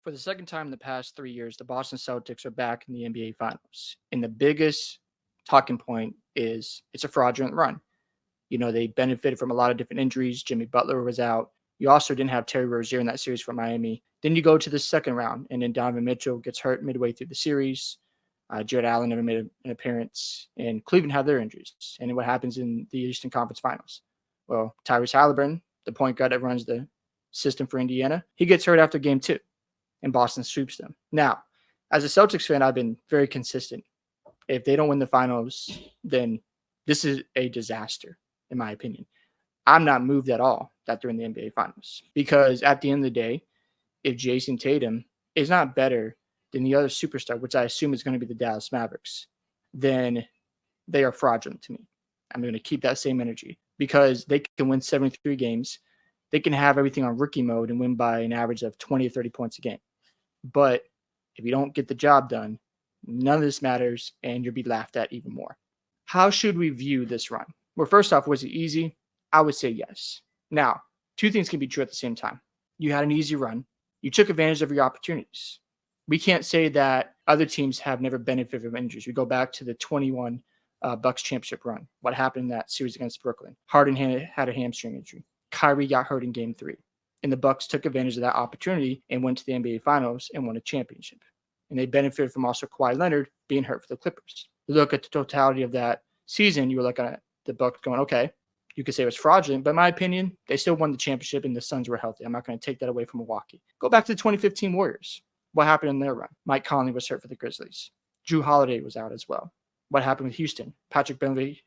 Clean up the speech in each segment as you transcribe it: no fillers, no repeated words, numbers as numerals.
For the second time in the past 3 years, the Boston Celtics are back in the NBA Finals. And the biggest talking point is it's a fraudulent run. They benefited from a lot of different injuries. Jimmy Butler was out. You also didn't have Terry Rozier in that series for Miami. Then you go to the second round, and then Donovan Mitchell gets hurt midway through the series. Jared Allen never made an appearance, and Cleveland have their injuries. And what happens in the Eastern Conference Finals? Well, Tyrese Halliburton, the point guard that runs the system for Indiana, he gets hurt after game two, and Boston sweeps them. Now, as a Celtics fan, I've been very consistent. If they don't win the finals, then this is a disaster, in my opinion. I'm not moved at all that they're in the NBA Finals because at the end of the day, if Jason Tatum is not better than the other superstar, which I assume is going to be the Dallas Mavericks, then they are fraudulent to me. I'm going to keep that same energy because they can win 73 games. They can have everything on rookie mode and win by an average of 20 or 30 points a game. But if you don't get the job done, none of this matters and you'll be laughed at even more. How should we view this run? Well, first off, was it easy? I would say yes. Now, two things can be true at the same time. You had an easy run. You took advantage of your opportunities. We can't say that other teams have never benefited from injuries. We go back to the 21 Bucks championship run. What happened in that series against Brooklyn? Harden had a hamstring injury. Kyrie got hurt in game 3. And the Bucks took advantage of that opportunity and went to the NBA Finals and won a championship. And they benefited from also Kawhi Leonard being hurt for the Clippers. You look at the totality of that season, you were looking at the Bucks going, okay, you could say it was fraudulent, but in my opinion, they still won the championship and the Suns were healthy. I'm not going to take that away from Milwaukee. Go back to the 2015 Warriors. What happened in their run? Mike Conley was hurt for the Grizzlies. Jrue Holiday was out as well. What happened with Houston? Patrick Beverley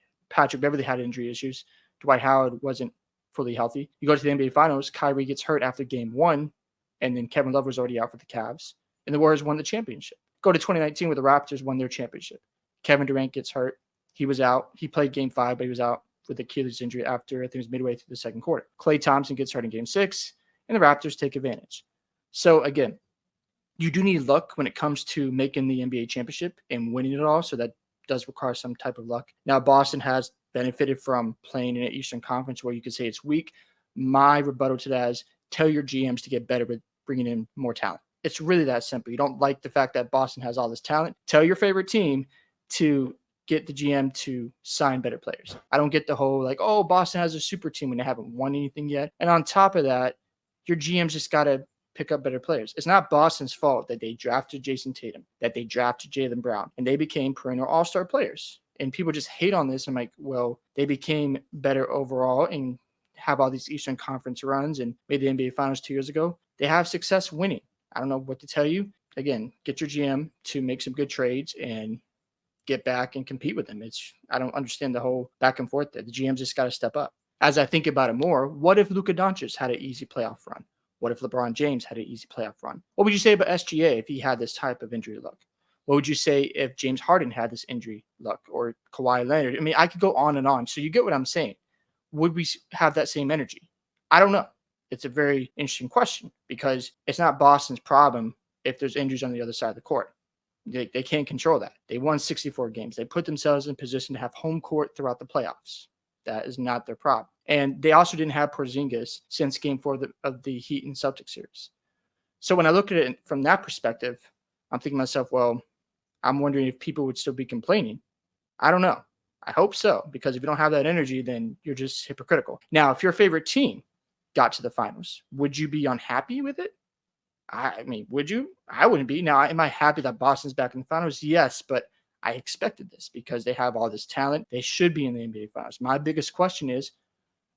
had injury issues. Dwight Howard wasn't fully healthy. You go to the NBA Finals, Kyrie gets hurt after game 1, and then Kevin Love was already out for the Cavs, and the Warriors won the championship. Go to 2019 where the Raptors won their championship. Kevin Durant gets hurt. He was out. He played game 5, but he was out with Achilles injury after, I think it was midway through the second quarter. Klay Thompson gets hurt in game 6, and the Raptors take advantage. So again, you do need luck when it comes to making the NBA championship and winning it all, so that does require some type of luck. Now, Boston has benefited from playing in an Eastern Conference where you could say it's weak. My rebuttal to that is tell your GMs to get better with bringing in more talent. It's really that simple. You don't like the fact that Boston has all this talent. Tell your favorite team to get the GM to sign better players. I don't get the whole like, oh, Boston has a super team when they haven't won anything yet. And on top of that, your GM's just got to pick up better players. It's not Boston's fault that they drafted Jason Tatum, that they drafted Jaylen Brown, and they became perennial all-star players. And people just hate on this. I'm like, well, they became better overall and have all these Eastern Conference runs and made the NBA Finals 2 years ago. They have success winning. I don't know what to tell you. Again, get your GM to make some good trades and get back and compete with them. I don't understand the whole back and forth there. The GM's just got to step up. As I think about it more, what if Luka Doncic had an easy playoff run? What if LeBron James had an easy playoff run? What would you say about SGA if he had this type of injury luck? What would you say if James Harden had this injury luck or Kawhi Leonard? I mean, I could go on and on. So you get what I'm saying. Would we have that same energy? I don't know. It's a very interesting question because it's not Boston's problem if there's injuries on the other side of the court. They can't control that. They won 64 games. They put themselves in position to have home court throughout the playoffs. That is not their problem. And they also didn't have Porzingis since game 4 of the Heat and Celtics series. So when I look at it from that perspective, I'm thinking to myself, well, I'm wondering if people would still be complaining. I don't know. I hope so, because if you don't have that energy, then you're just hypocritical. Now, if your favorite team got to the finals, would you be unhappy with it? I mean, would you? I wouldn't be. Now, am I happy that Boston's back in the finals? Yes, but I expected this because they have all this talent. They should be in the NBA Finals. My biggest question is,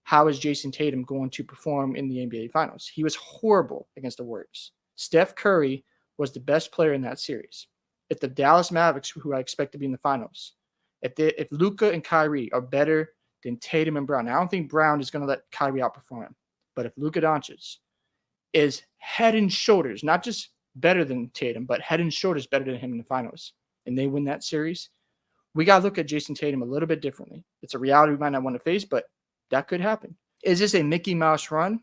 how is Jason Tatum going to perform in the NBA Finals? He was horrible against the Warriors. Steph Curry was the best player in that series. If the Dallas Mavericks, who I expect to be in the finals, if Luka and Kyrie are better than Tatum and Brown, I don't think Brown is going to let Kyrie outperform him. But if Luka Doncic is head and shoulders, not just better than Tatum, but head and shoulders better than him in the finals, and they win that series, we got to look at Jason Tatum a little bit differently. It's a reality we might not want to face, but that could happen. Is this a Mickey Mouse run?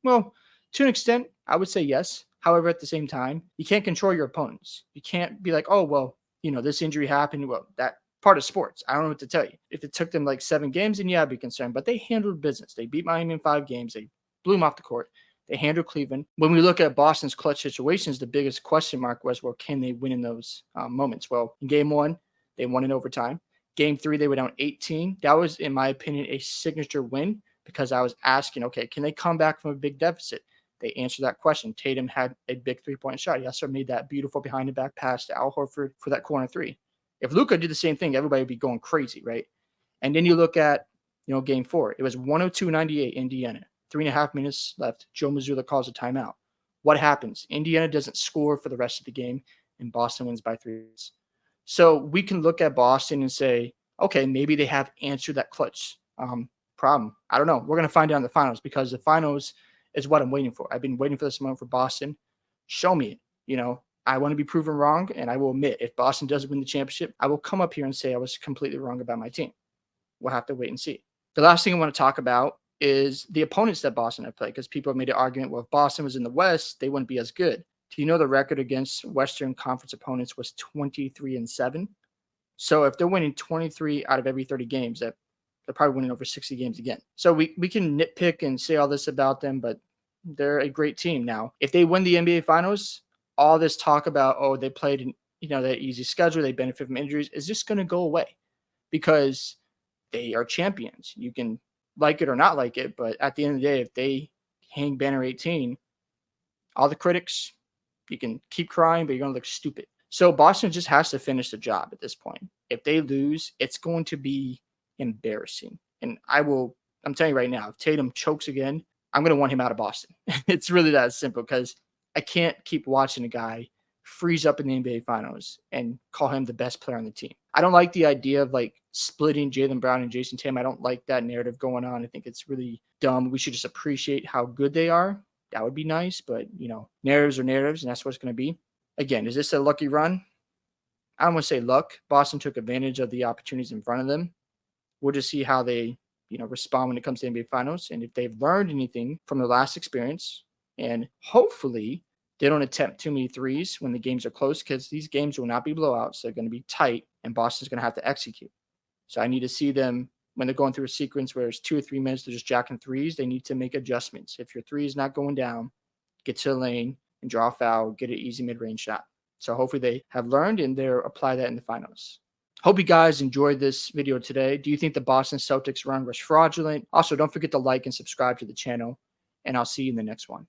Well, to an extent, I would say yes. However, at the same time, you can't control your opponents. You can't be like, oh, well, this injury happened. Well, that part of sports. I don't know what to tell you. If it took them like 7 games, then yeah, I'd be concerned. But they handled business. They beat Miami in 5 games. They blew them off the court. They handled Cleveland. When we look at Boston's clutch situations, the biggest question mark was, well, can they win in those moments? Well, in game 1, they won in overtime. Game 3, they were down 18. That was, in my opinion, a signature win because I was asking, okay, can they come back from a big deficit? They answered that question. Tatum had a big three-point shot. He also made that beautiful behind-the-back pass to Al Horford for that corner three. If Luka did the same thing, everybody would be going crazy, right? And then you look at, game 4. It was 102-98 Indiana. 3.5 minutes left. Joe Mazzulla calls a timeout. What happens? Indiana doesn't score for the rest of the game, and Boston wins by 3. So we can look at Boston and say, okay, maybe they have answered that clutch problem. I don't know. We're going to find out in the finals because the finals is what I'm waiting for. I've been waiting for this moment for Boston. Show me it. I want to be proven wrong, and I will admit if Boston does win the championship, I will come up here and say I was completely wrong about my team. We'll have to wait and see. The last thing I want to talk about is the opponents that Boston have played because people have made an argument, well, if Boston was in the West, they wouldn't be as good. Do you know the record against Western Conference opponents was 23-7? So if they're winning 23 out of every 30 games, they're probably winning over 60 games again. So we can nitpick and say all this about them, but they're a great team. Now, if they win the NBA Finals, all this talk about, oh, they played in that easy schedule, they benefit from injuries, is just going to go away because they are champions. You can like it or not like it, but at the end of the day, if they hang banner 18, all the critics, you can keep crying, but you're going to look stupid. So Boston just has to finish the job at this point. If they lose, it's going to be embarrassing. And I'm telling you right now, if Tatum chokes again, I'm going to want him out of Boston. It's really that simple because I can't keep watching a guy freeze up in the NBA Finals and call him the best player on the team. I don't like the idea of splitting Jaylen Brown and Jason Tatum. I don't like that narrative going on. I think it's really dumb. We should just appreciate how good they are. That would be nice, but narratives are narratives, and that's what it's going to be. Again, is this a lucky run? I don't want to say luck. Boston took advantage of the opportunities in front of them. We'll just see how they, respond when it comes to NBA Finals, and if they've learned anything from their last experience, and hopefully they don't attempt too many threes when the games are close because these games will not be blowouts. They're going to be tight, and Boston's going to have to execute. So I need to see them when they're going through a sequence where it's 2 or 3 minutes, they're just jacking threes. They need to make adjustments. If your three is not going down, get to the lane and draw a foul, get an easy mid-range shot. So hopefully they have learned and they'll apply that in the finals. Hope you guys enjoyed this video today. Do you think the Boston Celtics run was fraudulent? Also, don't forget to like and subscribe to the channel, and I'll see you in the next one.